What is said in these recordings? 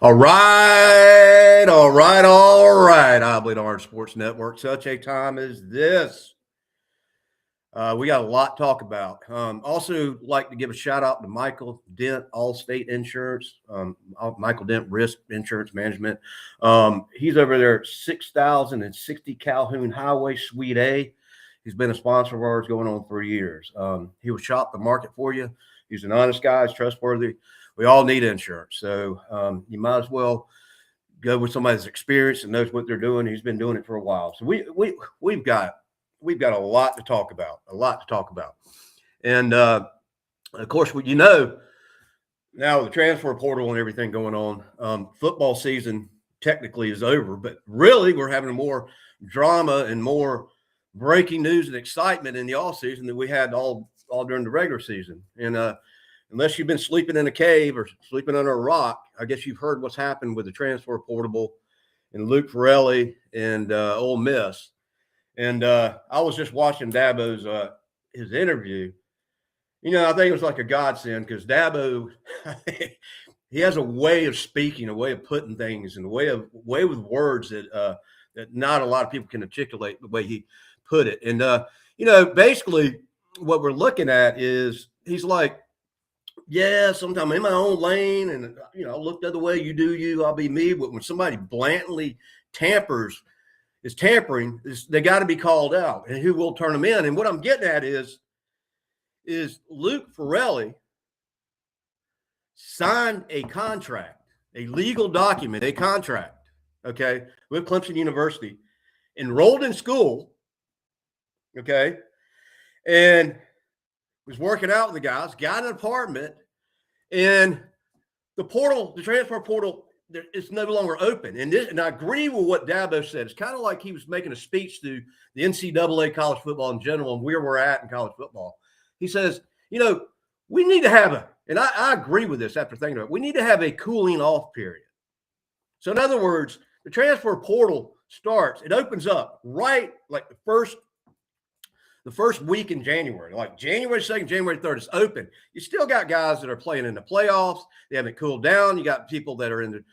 All right. I believe Orange Sports Network. Such a time as this. We got a lot to talk about. Also, like to give a shout out to Michael Dent, Allstate Insurance, Michael Dent Risk Insurance Management. He's over there at 6060 Calhoun Highway, Suite A. He's been a sponsor of ours going on 3 years. He will shop the market for you. He's an honest guy. He's trustworthy. We all need insurance, so you might as well go with somebody that's experienced and knows what they're doing. He's been doing it for a while, so we've got a lot to talk about. And of course, now the transfer portal and everything going on, football season technically is over, but really we're having more drama and more breaking news and excitement in the off season than we had all during the regular season. And unless you've been sleeping in a cave or sleeping under a rock, I guess you've heard what's happened with the transfer portal and Luke Farrelly and Ole Miss. And I was just watching Dabo's his interview. I think it was like a godsend because Dabo, he has a way of speaking, a way of putting things, and a way with words that not a lot of people can articulate the way he put it. And basically what we're looking at is he's like, yeah, sometimes I'm in my own lane, and I'll look the other way. You do you, I'll be me. But when somebody blatantly is tampering, they got to be called out, and who will turn them in? And what I'm getting at is Luke Farrelly signed a contract, a legal document, a contract, okay, with Clemson University, enrolled in school, okay, and was working out with the guys, got an apartment, and the transfer portal, it's no longer open. And I agree with what Dabo said. It's kind of like he was making a speech to the NCAA college football in general and where we're at in college football. He says, we need to have and I agree with this after thinking about it, we need to have a cooling off period. So in other words, the transfer portal starts, it opens up right like the first week in January, like January 2nd, January 3rd, it's open. You still got guys that are playing in the playoffs. They haven't cooled down. You got people that are in the,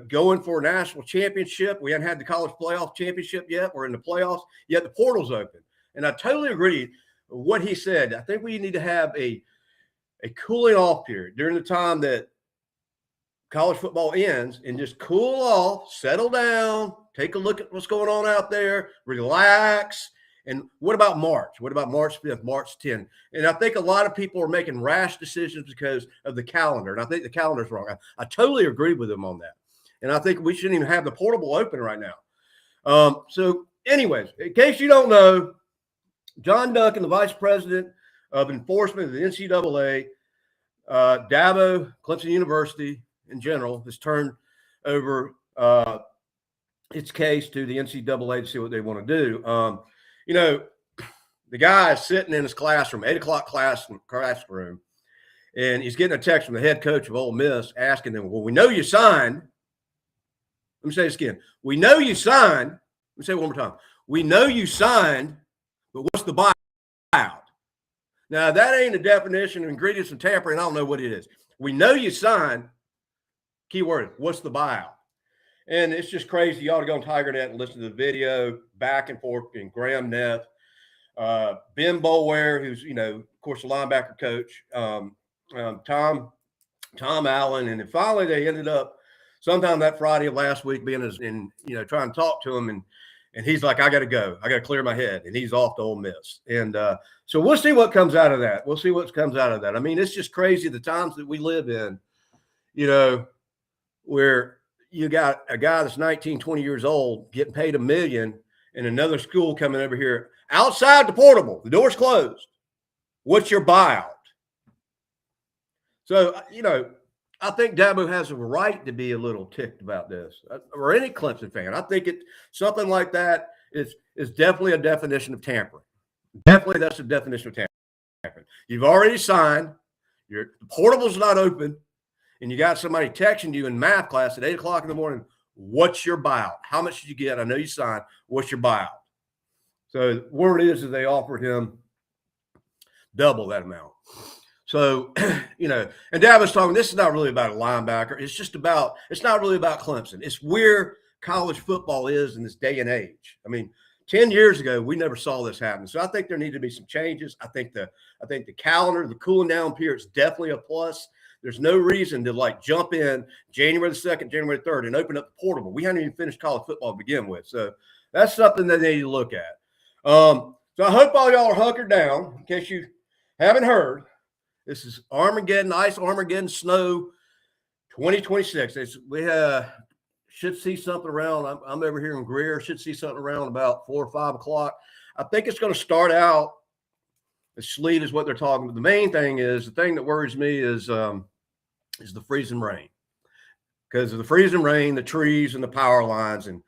going for a national championship. We haven't had the college playoff championship yet. We're in the playoffs, yet the portal's open. And I totally agree with what he said. I think we need to have a cooling off period during the time that college football ends and just cool off, settle down, take a look at what's going on out there, relax. And what about March? What about March 5th, March 10th? And I think a lot of people are making rash decisions because of the calendar. And I think the calendar's wrong. I totally agree with them on that. And I think we shouldn't even have the portable open right now. So anyways, in case you don't know, John Duncan, the vice president of enforcement of the NCAA, Dabo, Clemson University in general, has turned over its case to the NCAA to see what they want to do. The guy is sitting in his classroom, 8 o'clock classroom, and he's getting a text from the head coach of Ole Miss asking them, well, we know you signed. Let me say this again. We know you signed. Let me say it one more time. We know you signed, but what's the buyout? Now, that ain't a definition of ingredients of tampering. I don't know what it is. We know you signed. Keyword, what's the buyout? And it's just crazy. You ought to go on TigerNet and listen to the video back and forth between Graham Neff, Ben Boulware, who's, of course, the linebacker coach, Tom Allen. And then finally they ended up sometime that Friday of last week being trying to talk to him. And he's like, I got to go. I got to clear my head. And he's off to Ole Miss. And so we'll see what comes out of that. I mean, it's just crazy the times that we live in, where you got a guy that's 19, 20 years old getting paid $1 million and another school coming over here outside the portable. The door's closed. What's your buyout? So, I think Dabo has a right to be a little ticked about this, or any Clemson fan. I think something like that is definitely a definition of tampering. Definitely, that's a definition of tampering. You've already signed. The portable's not open. And you got somebody texting you in math class at 8 o'clock in the morning, what's your buyout? How much did you get? I know you signed. What's your buyout? So the word is that they offered him double that amount. So, and Dad was talking, this is not really about a linebacker. It's not really about Clemson. It's where college football is in this day and age. I mean, 10 years ago, we never saw this happen. So I think there need to be some changes. I think the calendar, the cooling down period is definitely a plus. There's no reason to jump in January the 2nd, January the 3rd and open up the portable. We haven't even finished college football to begin with. So that's something that they need to look at. So I hope all y'all are hunkered down. In case you haven't heard, this is Armageddon, Ice Armageddon Snow 2026. We should see something around. I'm over here in Greer. Should see something around about 4 or 5 o'clock. I think it's going to start out. The sleet is what they're talking about. The main thing is, the thing that worries me is the freezing rain. Because of the freezing rain, the trees and the power lines, and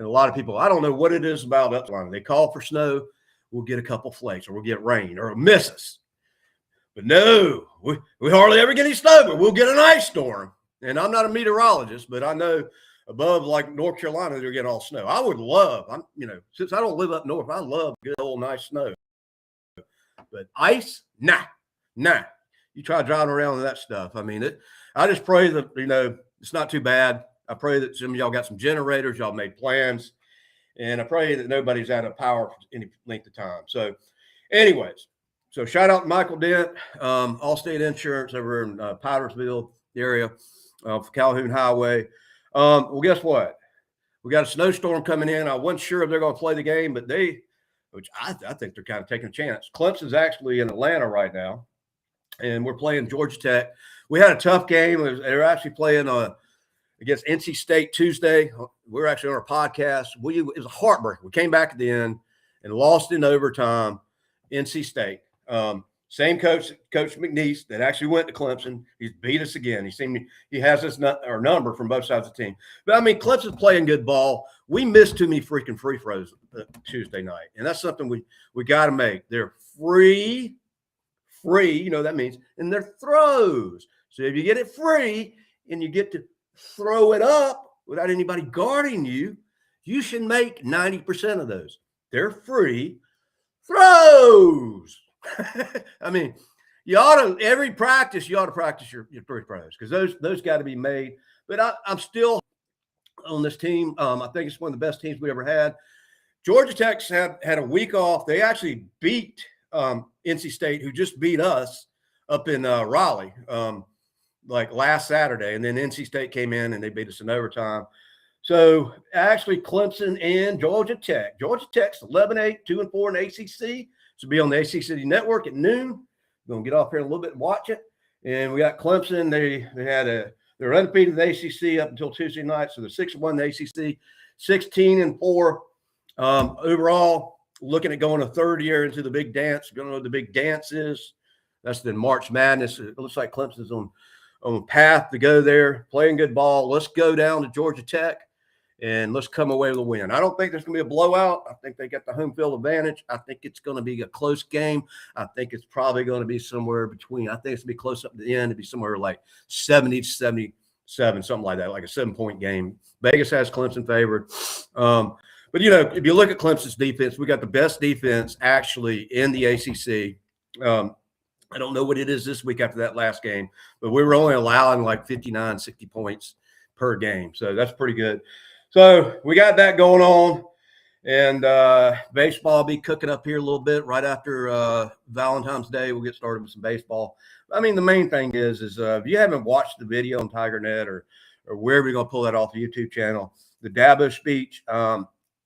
a lot of people, I don't know what it is about upline. They call for snow, we'll get a couple flakes, or we'll get rain, or miss us. But no, we hardly ever get any snow, but we'll get an ice storm. And I'm not a meteorologist, but I know above North Carolina, they're getting all snow. I would love, since I don't live up north, I love good old nice snow. But ice, nah. You try driving around with that stuff. I mean, I just pray that, it's not too bad. I pray that some of y'all got some generators, y'all made plans, and I pray that nobody's out of power for any length of time. So anyways, so shout out to Michael Dent, Allstate Insurance over in Powdersville area, for Calhoun Highway. Well, guess what? We got a snowstorm coming in. I wasn't sure if they're going to play the game, but which I think they're kind of taking a chance. Clemson's actually in Atlanta right now, and we're playing Georgia Tech. We had a tough game. They were actually playing against NC State Tuesday. We were actually on our podcast. It was a heartbreak. We came back at the end and lost in overtime. NC State. Same coach McNeese that actually went to Clemson. He's beat us again. He has us our number from both sides of the team. But I mean, Clemson's playing good ball. We missed too many freaking free throws Tuesday night, and that's something we got to make. They're free. That means, and they're throws. So if you get it free and you get to throw it up without anybody guarding you, you should make 90% of those. They're free throws. I mean, every practice, you ought to practice your free throws, because those got to be made. But I'm still on this team. I think it's one of the best teams we ever had. Georgia Tech's had a week off. They actually beat NC State, who just beat us up in Raleigh last Saturday. And then NC State came in and they beat us in overtime. So actually Clemson and Georgia Tech. Georgia Tech's 11-8, 2-4 in the ACC. So be on the ACC network at noon. We're going to get off here in a little bit and watch it. And we got Clemson. They're undefeated in the ACC up until Tuesday night. So they're 6-1 in the ACC, 16-4. Overall, looking at going a third year into the big dance. You don't know what the big dance is. That's the March Madness. It looks like Clemson's on path to go there, playing good ball. Let's go down to Georgia Tech and let's come away with a win. I don't think there's going to be a blowout. I think they got the home field advantage. I think it's going to be a close game. I think it's probably going to be somewhere between, I think it's going to be close up to the end. It'd be somewhere like 70-77, something like that, like a 7-point game. Vegas has Clemson favored. But, if you look at Clemson's defense, we got the best defense actually in the ACC. I don't know what it is this week after that last game, but we were only allowing like 59, 60 points per game. So that's pretty good. So we got that going on, and baseball will be cooking up here a little bit right after Valentine's Day. We'll get started with some baseball. I mean, the main thing is if you haven't watched the video on TigerNet or wherever you're going to pull that off the YouTube channel, the Dabo speech,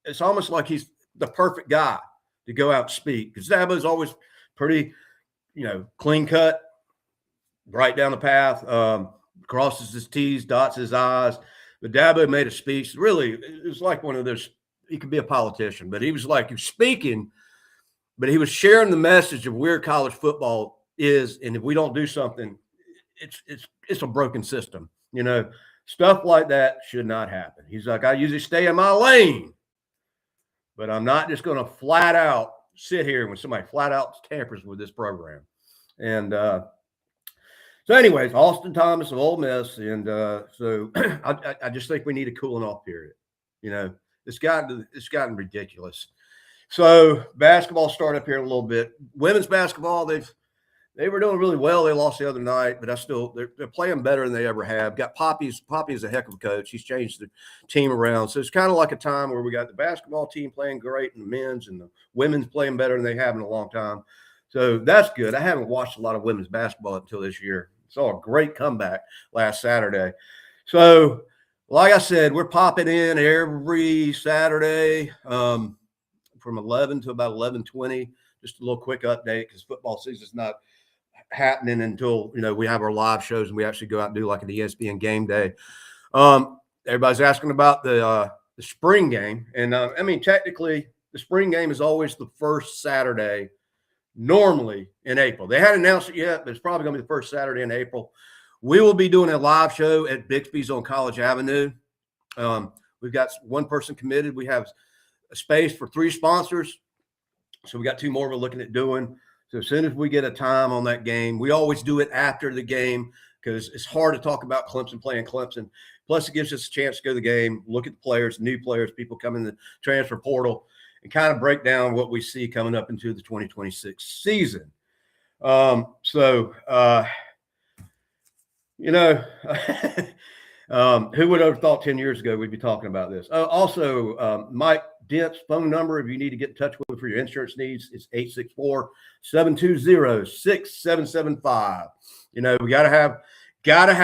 it's almost like he's the perfect guy to go out and speak, because Dabo's always pretty, clean cut, right down the path, crosses his T's, dots his I's. But Dabo made a speech. Really, it was like one of those, he could be a politician, but he was speaking, but he was sharing the message of where college football is. And if we don't do something, it's a broken system. Stuff like that should not happen. He's like, I usually stay in my lane, but I'm not just going to flat out sit here when somebody flat out tampers with this program. And so anyways, Austin Thomas of Ole Miss. And so I just think we need a cooling off period. It's gotten ridiculous. So basketball started up here a little bit. Women's basketball, They were doing really well. They lost the other night, but they're playing better than they ever have. Got Poppy's a heck of a coach. He's changed the team around. So it's kind of like a time where we got the basketball team playing great and the men's and the women's playing better than they have in a long time. So that's good. I haven't watched a lot of women's basketball until this year. Saw a great comeback last Saturday. So like I said, we're popping in every Saturday from 11 to about 11:20. Just a little quick update because football season's not happening until we have our live shows and we actually go out and do like an ESPN game day. Everybody's asking about the spring game, and I mean technically the spring game is always the first Saturday normally in April. They hadn't announced it yet, but it's probably going to be the first Saturday in April. We will be doing a live show at Bixby's on College Avenue. We've got one person committed. We have a space for 3 sponsors. So we got 2 more we're looking at doing. So as soon as we get a time on that game, we always do it after the game because it's hard to talk about Clemson playing Clemson. Plus, it gives us a chance to go to the game, look at the players, new players, people coming in the transfer portal, and kind of break down what we see coming up into the 2026 season. Who would have thought 10 years ago we'd be talking about this? Also, Mike Dent's phone number, if you need to get in touch with him for your insurance needs, it's 864-720-6775. We got to have it. Got to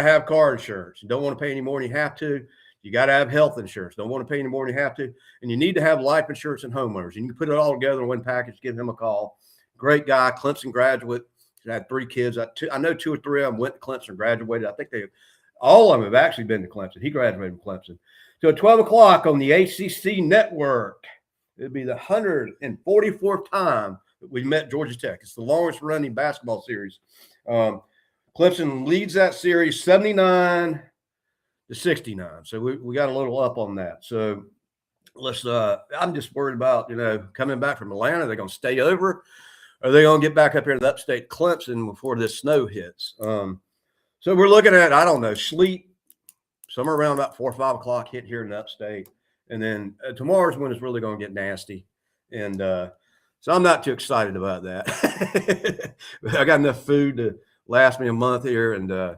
have car insurance. You don't want to pay any more than you have to. You got to have health insurance. Don't want to pay any more than you have to. And you need to have life insurance and homeowners. And you can put it all together in one package. Give him a call. Great guy, Clemson graduate. I had 3 kids. I know 2 or 3 of them went to Clemson, graduated. I think all of them have actually been to Clemson. He graduated from Clemson. So at 12 o'clock on the ACC network, it'll be the 144th time that we met Georgia Tech. It's the longest running basketball series. Clemson leads that series 79-69. So we got a little up on that. So I'm just worried about, coming back from Atlanta. They're going to stay over. Or are they going to get back up here to the upstate Clemson before this snow hits? So we're looking at, I don't know, sleet somewhere around about 4 or 5 o'clock hit here in the upstate. And then tomorrow's when it's really going to get nasty. And so I'm not too excited about that. I got enough food to last me a month here. And so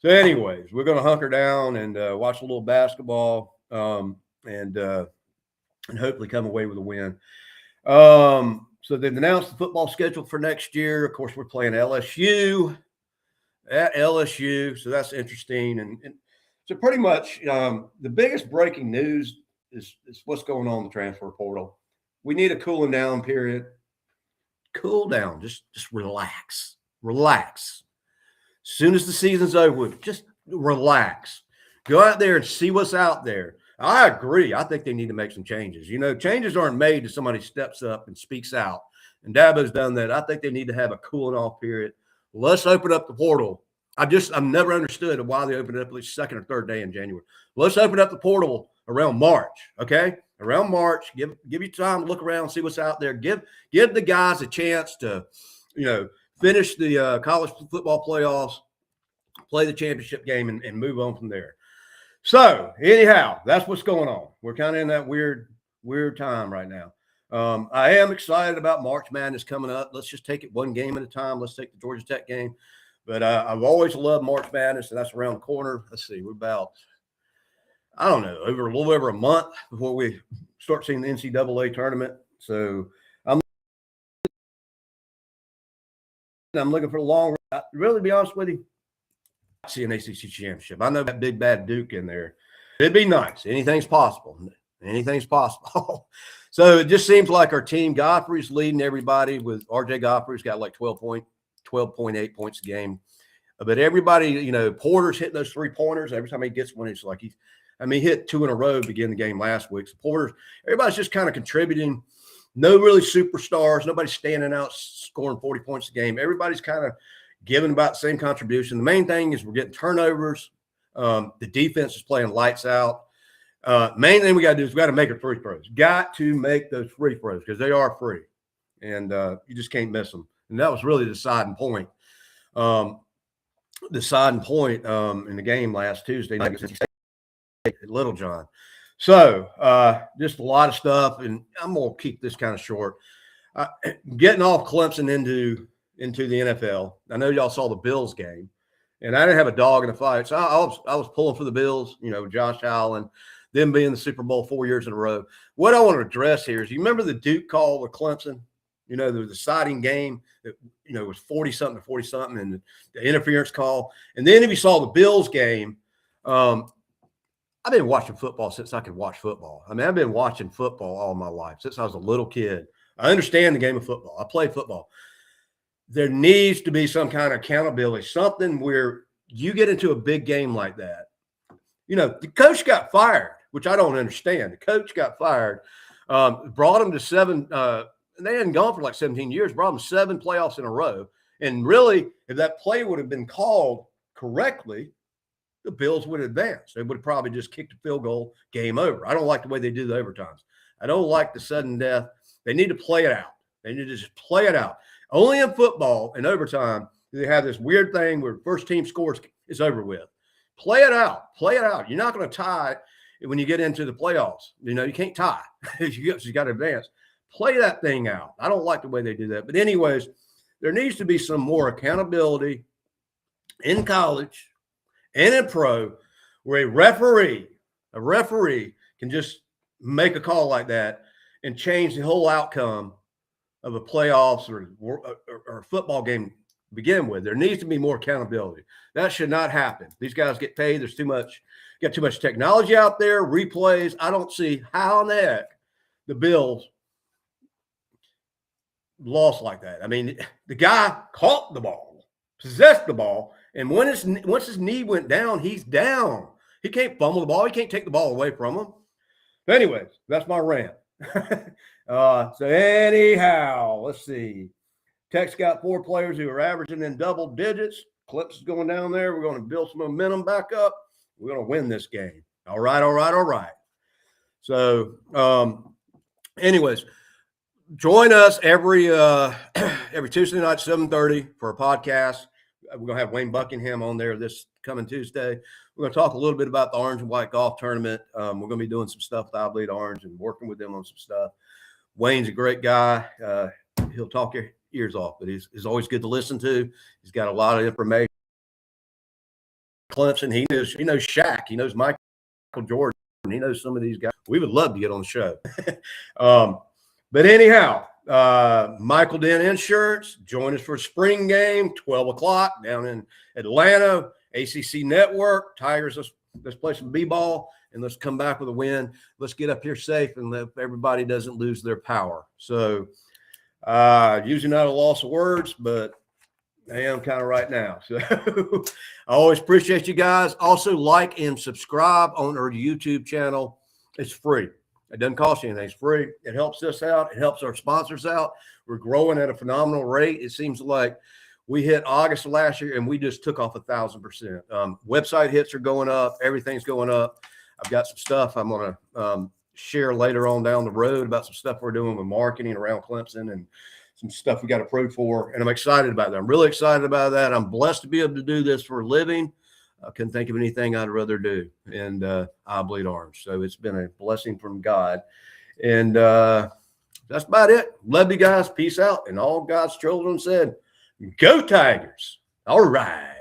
anyways, we're going to hunker down and watch a little basketball and hopefully come away with a win. So they've announced the football schedule for next year. Of course, we're playing LSU at LSU. So that's interesting. And so pretty much the biggest breaking news is what's going on in the transfer portal. We need a cooling down period. Cool down. Just relax. Relax. As soon as the season's over, just relax. Go out there and see what's out there. I agree. I think they need to make some changes. Changes aren't made till somebody steps up and speaks out. And Dabo's done that. I think they need to have a cooling off period. Let's open up the portal. I've never understood why they opened it up at least 2nd or 3rd day in January. Let's open up the portal around March. Okay. Around March, give you time to look around, see what's out there. Give the guys a chance to, finish the college football playoffs, play the championship game and move on from there. So anyhow, that's what's going on. We're kind of in that weird time right now. I am excited about March Madness coming up. Let's just take it one game at a time. Let's take the Georgia Tech game. But I've always loved March Madness, and that's around the corner. Let's see, we're about, a little over a month before we start seeing the NCAA tournament. So I'm looking for a long run. Really, to be honest with you, I see an ACC championship. I know that big bad Duke in there. It'd be nice. Anything's possible. Anything's possible. So it just seems like our team, Godfrey's leading everybody with RJ Godfrey's got like 12.8 points a game. But everybody, Porter's hitting those 3-pointers. Every time he gets one, it's like he hit 2 in a row to begin the game last week. So Porter, everybody's just kind of contributing. No really superstars. Nobody's standing out scoring 40 points a game. Everybody's kind of giving about the same contribution. The main thing is we're getting turnovers. The defense is playing lights out. Main thing we got to do is we got to make our free throws. Got to make those free throws because they are free. And you just can't miss them. And that was really the deciding point. In the game last Tuesday night at Little John. So just a lot of stuff. And I'm going to keep this kind of short. Getting off Clemson into the NFL. I know y'all saw the Bills game, and I didn't have a dog in the fight, so I was pulling for the Bills. You know, Josh Allen, them being the Super Bowl 4 years in a row. What I want to address here is, you remember the Duke call with Clemson? You know, the deciding game that, you know, was 40-something to 40-something, and the interference call. And then if you saw the Bills game, I've been watching football since I could watch football. I mean, I've been watching football all my life, since I was a little kid. I understand the game of football. I play football. There needs to be some kind of accountability, something where you get into a big game like that. You know, the coach got fired, which I don't understand. The coach got fired, brought him to 7 they hadn't gone for like 17 years, brought them 7 playoffs in a row. And really, if that play would have been called correctly, the Bills would advance. They would have probably just kicked a field goal, game over. I don't like the way they do the overtimes. I don't like the sudden death. They need to play it out. They need to just play it out. Only in football, in overtime, do they have this weird thing where first team scores is over with. Play it out. Play it out. You're not going to tie when you get into the playoffs. You know, you can't tie. you got to advance. Play that thing out. I don't like the way they do that. But anyways, there needs to be some more accountability in college and in pro, where a referee can just make a call like that and change the whole outcome of a playoffs or a football game to begin with. There needs to be more accountability. That should not happen. These guys get paid. There's too much technology out there, replays. I don't see how in the heck the Bills lost like that. I mean, the guy caught the ball, possessed the ball, and once his knee went down, he's down. He can't fumble the ball. He can't take the ball away from him. But anyways, that's my rant. So anyhow, let's see. Tech's got 4 players who are averaging in double digits. Clemson's going down there. We're going to build some momentum back up. We're going to win this game. All right. So, anyways, join us every Tuesday night, 7:30 for a podcast. We're going to have Wayne Buckingham on there this coming Tuesday. We're going to talk a little bit about the Orange and White Golf Tournament. We're going to be doing some stuff with I Bleed Orange and working with them on some stuff. Wayne's a great guy. He'll talk your ears off, but he's always good to listen to. He's got a lot of information. Clemson, he knows Shaq. He knows Michael Jordan. He knows some of these guys. We would love to get on the show. But anyhow, Michael Dent Insurance, join us for a spring game, 12 o'clock down in Atlanta. ACC Network, Tigers, let's play some b-ball and let's come back with a win. Let's get up here safe and let everybody doesn't lose their power. So usually not a loss of words, but I am kind of right now. So I always appreciate you guys. Also, like and subscribe on our YouTube channel. It's free. It doesn't cost you anything. It's free. It helps us out. It helps our sponsors out. We're growing at a phenomenal rate. It seems like we hit August of last year and we just took off 1,000%. Website hits are going up. Everything's going up. I've got some stuff I'm going to share later on down the road about some stuff we're doing with marketing around Clemson and some stuff we got approved for. And I'm excited about that. I'm really excited about that. I'm blessed to be able to do this for a living. I couldn't think of anything I'd rather do. And I bleed orange. So it's been a blessing from God. And that's about it. Love you guys. Peace out. And all God's children said, go Tigers. All right.